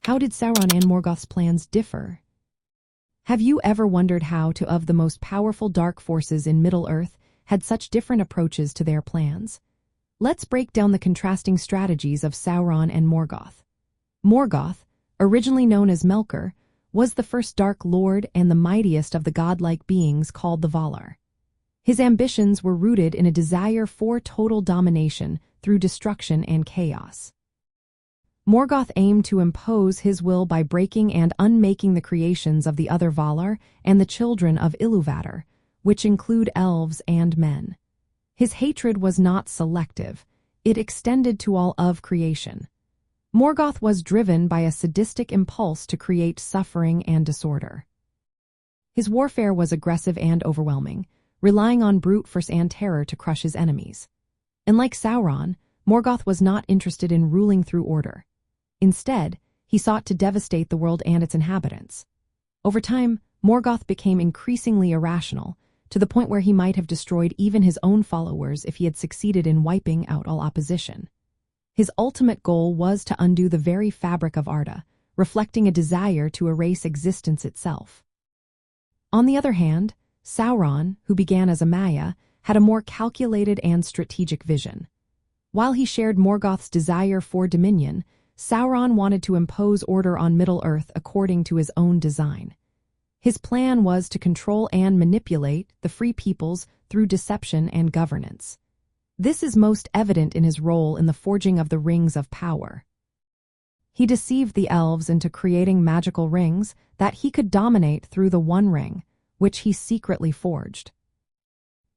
How did Sauron and Morgoth's plans differ? Have you ever wondered how two of the most powerful dark forces in Middle-earth had such different approaches to their plans? Let's break down the contrasting strategies of Sauron and Morgoth. Morgoth, originally known as Melkor, was the first Dark Lord and the mightiest of the godlike beings called the Valar. His ambitions were rooted in a desire for total domination through destruction and chaos. Morgoth aimed to impose his will by breaking and unmaking the creations of the other Valar and the children of Iluvatar, which include elves and men. His hatred was not selective, it extended to all of creation. Morgoth was driven by a sadistic impulse to create suffering and disorder. His warfare was aggressive and overwhelming, relying on brute force and terror to crush his enemies. And like Sauron, Morgoth was not interested in ruling through order. Instead, he sought to devastate the world and its inhabitants. Over time, Morgoth became increasingly irrational, to the point where he might have destroyed even his own followers if he had succeeded in wiping out all opposition. His ultimate goal was to undo the very fabric of Arda, reflecting a desire to erase existence itself. On the other hand, Sauron, who began as a Maia, had a more calculated and strategic vision. While he shared Morgoth's desire for dominion, Sauron wanted to impose order on Middle-earth according to his own design. His plan was to control and manipulate the free peoples through deception and governance. This is most evident in his role in the forging of the Rings of Power. He deceived the elves into creating magical rings that he could dominate through the One Ring, which he secretly forged.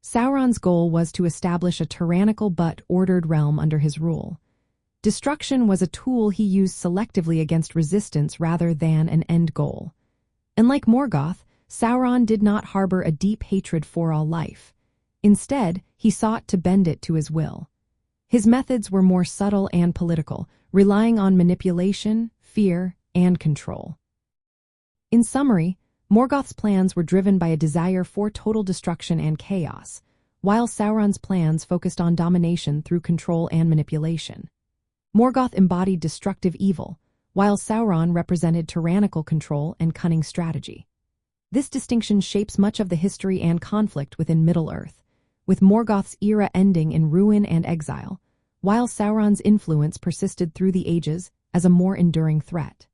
Sauron's goal was to establish a tyrannical but ordered realm under his rule. Destruction was a tool he used selectively against resistance rather than an end goal. And like Morgoth, Sauron did not harbor a deep hatred for all life. Instead, he sought to bend it to his will. His methods were more subtle and political, relying on manipulation, fear, and control. In summary, Morgoth's plans were driven by a desire for total destruction and chaos, while Sauron's plans focused on domination through control and manipulation. Morgoth embodied destructive evil, while Sauron represented tyrannical control and cunning strategy. This distinction shapes much of the history and conflict within Middle-earth, with Morgoth's era ending in ruin and exile, while Sauron's influence persisted through the ages as a more enduring threat.